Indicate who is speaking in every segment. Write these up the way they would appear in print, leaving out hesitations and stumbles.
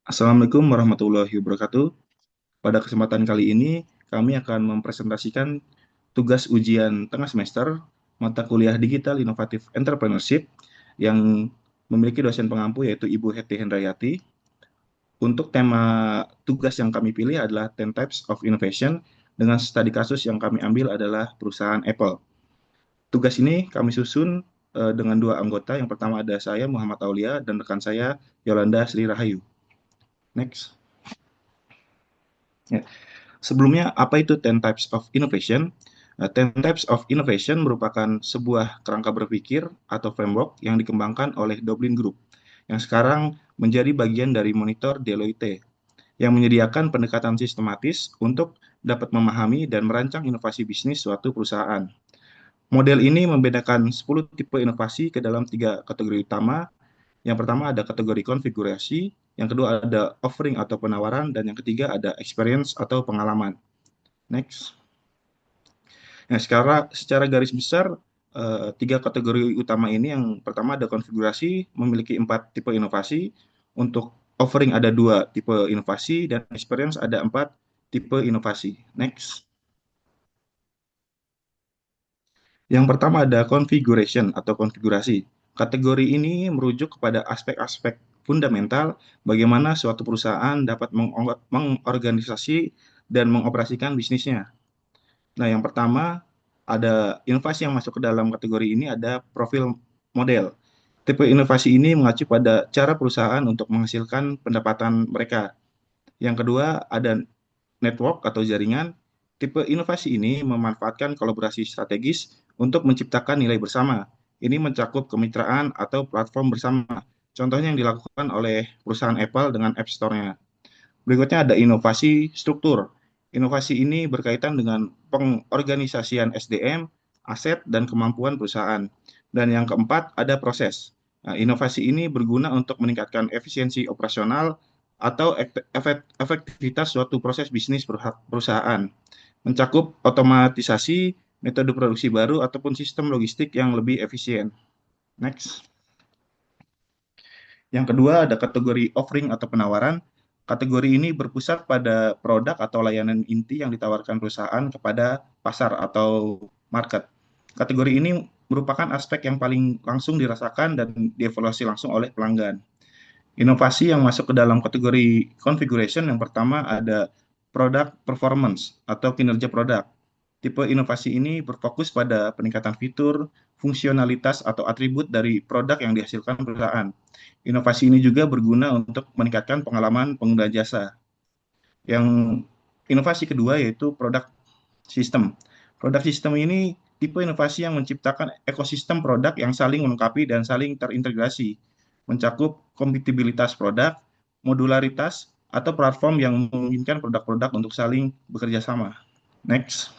Speaker 1: Assalamualaikum warahmatullahi wabarakatuh. Pada kesempatan kali ini, kami akan mempresentasikan tugas ujian tengah semester mata kuliah Digital Innovative Entrepreneurship yang memiliki dosen pengampu yaitu Ibu Hetty Hendrayati. Untuk tema tugas yang kami pilih adalah 10 Types of Innovation dengan studi kasus yang kami ambil adalah perusahaan Apple. Tugas ini kami susun dengan dua anggota. Yang pertama ada saya, Muhammad Aulia, dan rekan saya, Yolanda Sri Rahayu. Next. Ya. Sebelumnya, apa itu 10 Types of Innovation? 10 Types of Innovation merupakan sebuah kerangka berpikir atau framework yang dikembangkan oleh Dublin Group, yang sekarang menjadi bagian dari Monitor Deloitte, yang menyediakan pendekatan sistematis untuk dapat memahami dan merancang inovasi bisnis suatu perusahaan. Model ini membedakan 10 tipe inovasi ke dalam tiga kategori utama. Yang pertama ada kategori konfigurasi, yang kedua ada offering atau penawaran, dan yang ketiga ada experience atau pengalaman. Next. Nah, secara garis besar, tiga kategori utama ini, yang pertama ada konfigurasi, memiliki 4 tipe inovasi, untuk offering ada 2 tipe inovasi, dan experience ada 4 tipe inovasi. Next. Yang pertama ada configuration atau konfigurasi. Kategori ini merujuk kepada aspek-aspek fundamental bagaimana suatu perusahaan dapat mengorganisasi dan mengoperasikan bisnisnya. Nah, yang pertama, ada inovasi yang masuk ke dalam kategori ini ada profil model. Tipe inovasi ini mengacu pada cara perusahaan untuk menghasilkan pendapatan mereka. Yang kedua, ada network atau jaringan. Tipe inovasi ini memanfaatkan kolaborasi strategis untuk menciptakan nilai bersama. Ini mencakup kemitraan atau platform bersama. Contohnya yang dilakukan oleh perusahaan Apple dengan App Store-nya. Berikutnya ada inovasi struktur. Inovasi ini berkaitan dengan pengorganisasian SDM, aset, dan kemampuan perusahaan. Dan yang keempat, ada proses. Nah, inovasi ini berguna untuk meningkatkan efisiensi operasional atau efektivitas suatu proses bisnis perusahaan. Mencakup otomatisasi, metode produksi baru, ataupun sistem logistik yang lebih efisien. Next. Yang kedua ada kategori offering atau penawaran. Kategori ini berpusat pada produk atau layanan inti yang ditawarkan perusahaan kepada pasar atau market. Kategori ini merupakan aspek yang paling langsung dirasakan dan dievaluasi langsung oleh pelanggan. Inovasi yang masuk ke dalam kategori configuration yang pertama ada product performance atau kinerja produk. Tipe inovasi ini berfokus pada peningkatan fitur, fungsionalitas, atau atribut dari produk yang dihasilkan perusahaan. Inovasi ini juga berguna untuk meningkatkan pengalaman pengguna jasa. Yang inovasi kedua yaitu produk sistem. Produk sistem ini tipe inovasi yang menciptakan ekosistem produk yang saling melengkapi dan saling terintegrasi, mencakup kompatibilitas produk, modularitas, atau platform yang memungkinkan produk-produk untuk saling bekerja sama. Next.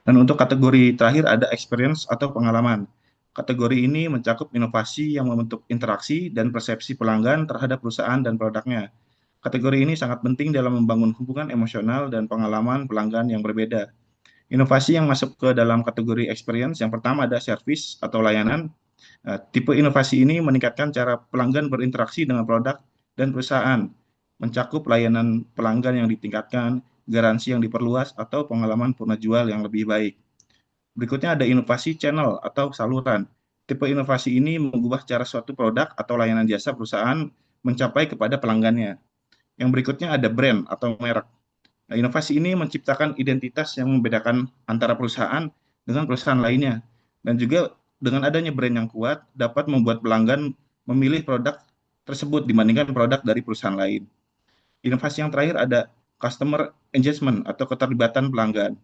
Speaker 1: Dan untuk kategori terakhir ada experience atau pengalaman. Kategori ini mencakup inovasi yang membentuk interaksi dan persepsi pelanggan terhadap perusahaan dan produknya. Kategori ini sangat penting dalam membangun hubungan emosional dan pengalaman pelanggan yang berbeda. Inovasi yang masuk ke dalam kategori experience yang pertama ada service atau layanan. Tipe inovasi ini meningkatkan cara pelanggan berinteraksi dengan produk dan perusahaan, mencakup layanan pelanggan yang ditingkatkan, garansi yang diperluas, atau pengalaman penjual yang lebih baik. Berikutnya ada inovasi channel atau saluran. Tipe inovasi ini mengubah cara suatu produk atau layanan jasa perusahaan mencapai kepada pelanggannya. Yang berikutnya ada brand atau merek. Nah, inovasi ini menciptakan identitas yang membedakan antara perusahaan dengan perusahaan lainnya. Dan juga dengan adanya brand yang kuat dapat membuat pelanggan memilih produk tersebut dibandingkan produk dari perusahaan lain. Inovasi yang terakhir ada customer engagement atau keterlibatan pelanggan.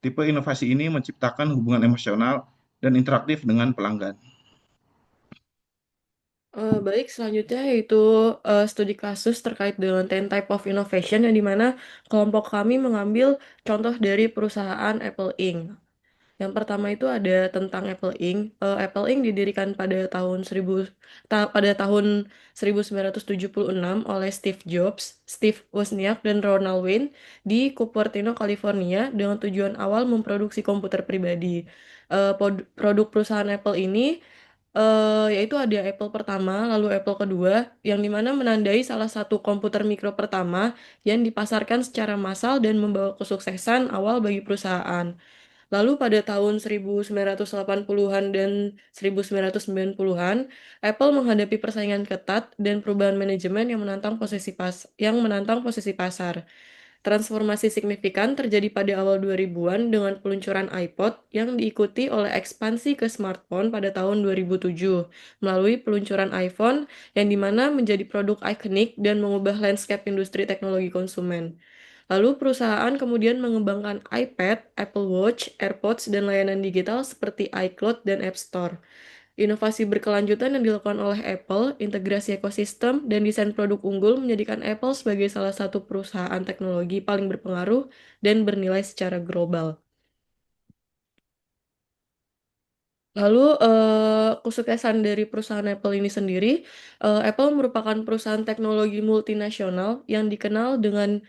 Speaker 1: Tipe inovasi ini menciptakan hubungan emosional dan interaktif dengan pelanggan.
Speaker 2: Baik, selanjutnya yaitu studi kasus terkait dengan 10 type of innovation yang dimana kelompok kami mengambil contoh dari perusahaan Apple Inc. Yang pertama itu ada tentang Apple Inc. Apple Inc. didirikan pada tahun 1976 oleh Steve Jobs, Steve Wozniak, dan Ronald Wayne di Cupertino, California dengan tujuan awal memproduksi komputer pribadi. Produk perusahaan Apple ini Yaitu ada Apple pertama, lalu Apple kedua, yang dimana menandai salah satu komputer mikro pertama yang dipasarkan secara massal dan membawa kesuksesan awal bagi perusahaan. Lalu pada tahun 1980-an dan 1990-an, Apple menghadapi persaingan ketat dan perubahan manajemen yang menantang posisi pasar. Transformasi signifikan terjadi pada awal 2000-an dengan peluncuran iPod yang diikuti oleh ekspansi ke smartphone pada tahun 2007 melalui peluncuran iPhone yang dimana menjadi produk ikonik dan mengubah landscape industri teknologi konsumen. Lalu perusahaan kemudian mengembangkan iPad, Apple Watch, AirPods, dan layanan digital seperti iCloud dan App Store. Inovasi berkelanjutan yang dilakukan oleh Apple, integrasi ekosistem, dan desain produk unggul menjadikan Apple sebagai salah satu perusahaan teknologi paling berpengaruh dan bernilai secara global. Lalu, kesuksesan dari perusahaan Apple ini sendiri, Apple merupakan perusahaan teknologi multinasional yang dikenal dengan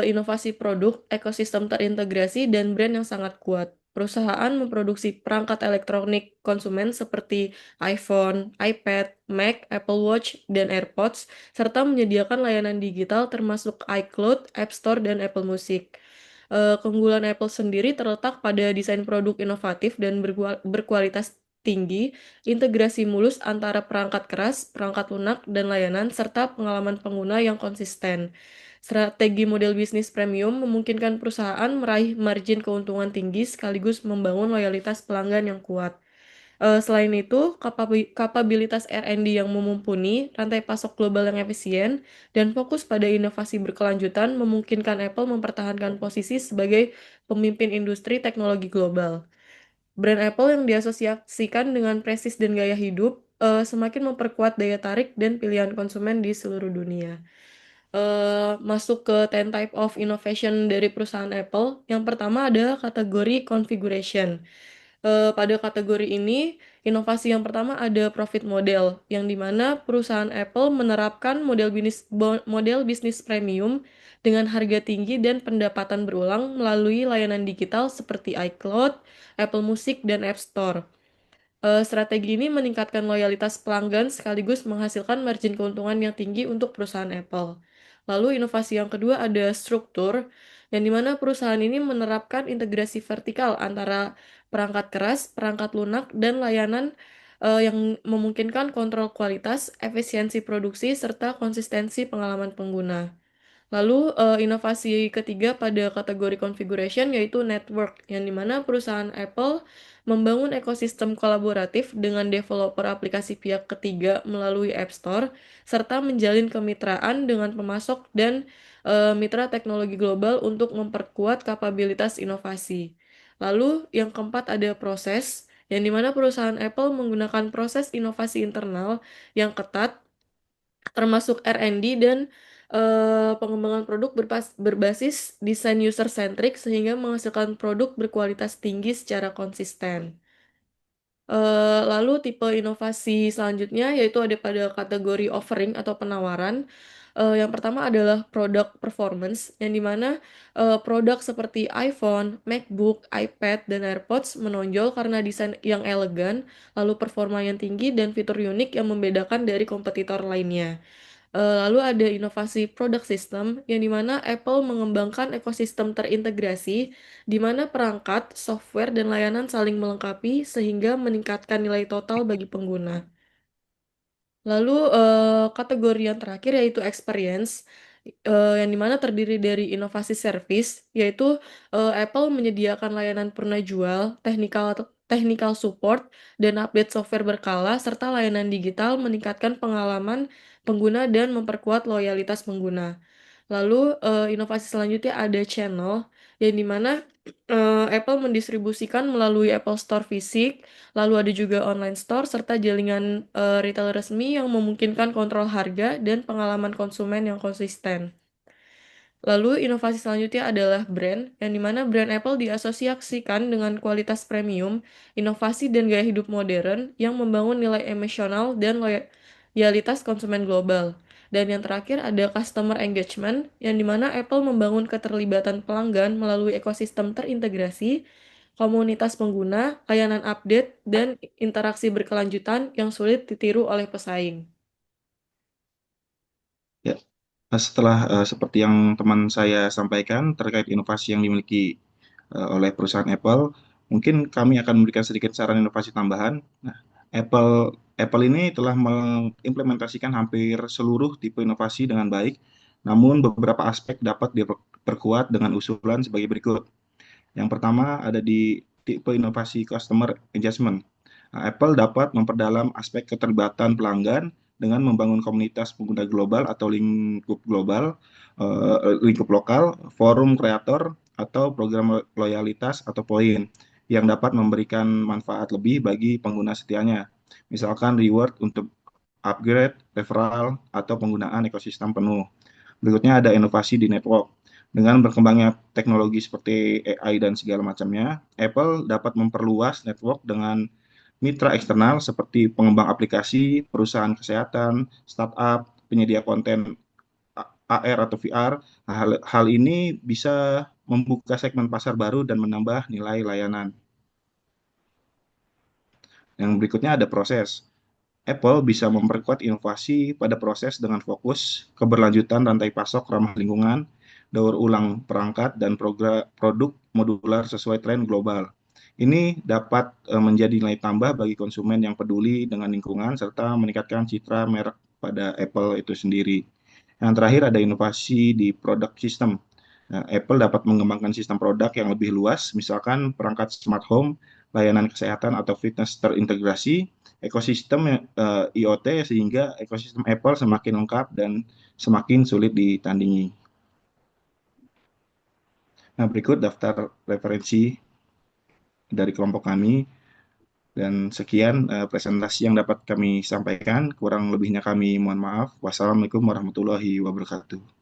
Speaker 2: inovasi produk, ekosistem terintegrasi, dan brand yang sangat kuat. Perusahaan memproduksi perangkat elektronik konsumen seperti iPhone, iPad, Mac, Apple Watch, dan AirPods, serta menyediakan layanan digital termasuk iCloud, App Store, dan Apple Music. Keunggulan Apple sendiri terletak pada desain produk inovatif dan berkualitas tinggi, integrasi mulus antara perangkat keras, perangkat lunak, dan layanan, serta pengalaman pengguna yang konsisten. Strategi model bisnis premium memungkinkan perusahaan meraih margin keuntungan tinggi sekaligus membangun loyalitas pelanggan yang kuat. Selain itu, kapabilitas R&D yang mumpuni, rantai pasok global yang efisien, dan fokus pada inovasi berkelanjutan memungkinkan Apple mempertahankan posisi sebagai pemimpin industri teknologi global. Brand Apple yang diasosiasikan dengan presis dan gaya hidup semakin memperkuat daya tarik dan pilihan konsumen di seluruh dunia. Masuk ke 10 type of innovation dari perusahaan Apple. Yang pertama ada kategori configuration. Pada kategori ini, inovasi yang pertama ada profit model, yang dimana perusahaan Apple menerapkan model bisnis premium dengan harga tinggi dan pendapatan berulang melalui layanan digital seperti iCloud, Apple Music, dan App Store. Strategi ini meningkatkan loyalitas pelanggan sekaligus menghasilkan margin keuntungan yang tinggi untuk perusahaan Apple. Lalu inovasi yang kedua ada struktur, yang dimana perusahaan ini menerapkan integrasi vertikal antara perangkat keras, perangkat lunak, dan layanan yang memungkinkan kontrol kualitas, efisiensi produksi, serta konsistensi pengalaman pengguna. Lalu, inovasi ketiga pada kategori configuration yaitu network, yang dimana perusahaan Apple membangun ekosistem kolaboratif dengan developer aplikasi pihak ketiga melalui App Store, serta menjalin kemitraan dengan pemasok dan mitra teknologi global untuk memperkuat kapabilitas inovasi. Lalu, yang keempat ada proses, yang dimana perusahaan Apple menggunakan proses inovasi internal yang ketat termasuk R&D dan pengembangan produk berbasis desain user-centric sehingga menghasilkan produk berkualitas tinggi secara konsisten. Lalu tipe inovasi selanjutnya yaitu ada pada kategori offering atau penawaran. Yang pertama adalah product performance, yang dimana produk seperti iPhone, MacBook, iPad, dan AirPods menonjol karena desain yang elegan, lalu performa yang tinggi, dan fitur unik yang membedakan dari kompetitor lainnya. Lalu ada inovasi product system, yang dimana Apple mengembangkan ekosistem terintegrasi, di mana perangkat, software, dan layanan saling melengkapi sehingga meningkatkan nilai total bagi pengguna. Lalu kategori yang terakhir yaitu experience, yang dimana terdiri dari inovasi service, yaitu Apple menyediakan layanan purna jual, technical support, dan update software berkala, serta layanan digital meningkatkan pengalaman pengguna dan memperkuat loyalitas pengguna. Lalu inovasi selanjutnya ada channel, yang dimana Apple mendistribusikan melalui Apple Store fisik, lalu ada juga online store, serta jaringan retail resmi yang memungkinkan kontrol harga dan pengalaman konsumen yang konsisten. Lalu inovasi selanjutnya adalah brand, yang dimana brand Apple diasosiasikan dengan kualitas premium, inovasi dan gaya hidup modern yang membangun nilai emosional dan loyalitas konsumen global. Dan yang terakhir ada customer engagement, yang dimana Apple membangun keterlibatan pelanggan melalui ekosistem terintegrasi, komunitas pengguna, layanan update, dan interaksi berkelanjutan yang sulit ditiru oleh pesaing.
Speaker 1: Ya, setelah seperti yang teman saya sampaikan terkait inovasi yang dimiliki oleh perusahaan Apple, mungkin kami akan memberikan sedikit saran inovasi tambahan. Nah, Apple Apple ini telah mengimplementasikan hampir seluruh tipe inovasi dengan baik, namun beberapa aspek dapat diperkuat dengan usulan sebagai berikut. Yang pertama ada di tipe inovasi customer engagement. Nah, Apple dapat memperdalam aspek keterlibatan pelanggan dengan membangun komunitas pengguna global atau lingkup global, lingkup lokal, forum kreator, atau program loyalitas atau poin yang dapat memberikan manfaat lebih bagi pengguna setianya. Misalkan reward untuk upgrade, referral, atau penggunaan ekosistem penuh. Berikutnya ada inovasi di network. Dengan berkembangnya teknologi seperti AI dan segala macamnya, Apple dapat memperluas network dengan mitra eksternal seperti pengembang aplikasi, perusahaan kesehatan, startup, penyedia konten AR atau VR. Hal ini bisa membuka segmen pasar baru dan menambah nilai layanan. Yang berikutnya ada proses. Apple bisa memperkuat inovasi pada proses dengan fokus keberlanjutan rantai pasok ramah lingkungan, daur ulang perangkat, dan produk modular sesuai tren global. Ini dapat menjadi nilai tambah bagi konsumen yang peduli dengan lingkungan serta meningkatkan citra merek pada Apple itu sendiri. Yang terakhir ada inovasi di produk sistem. Nah, Apple dapat mengembangkan sistem produk yang lebih luas, misalkan perangkat smart home, layanan kesehatan atau fitness terintegrasi, ekosistem IoT sehingga ekosistem Apple semakin lengkap dan semakin sulit ditandingi. Nah, berikut daftar referensi dari kelompok kami dan sekian presentasi yang dapat kami sampaikan. Kurang lebihnya kami mohon maaf. Wassalamualaikum warahmatullahi wabarakatuh.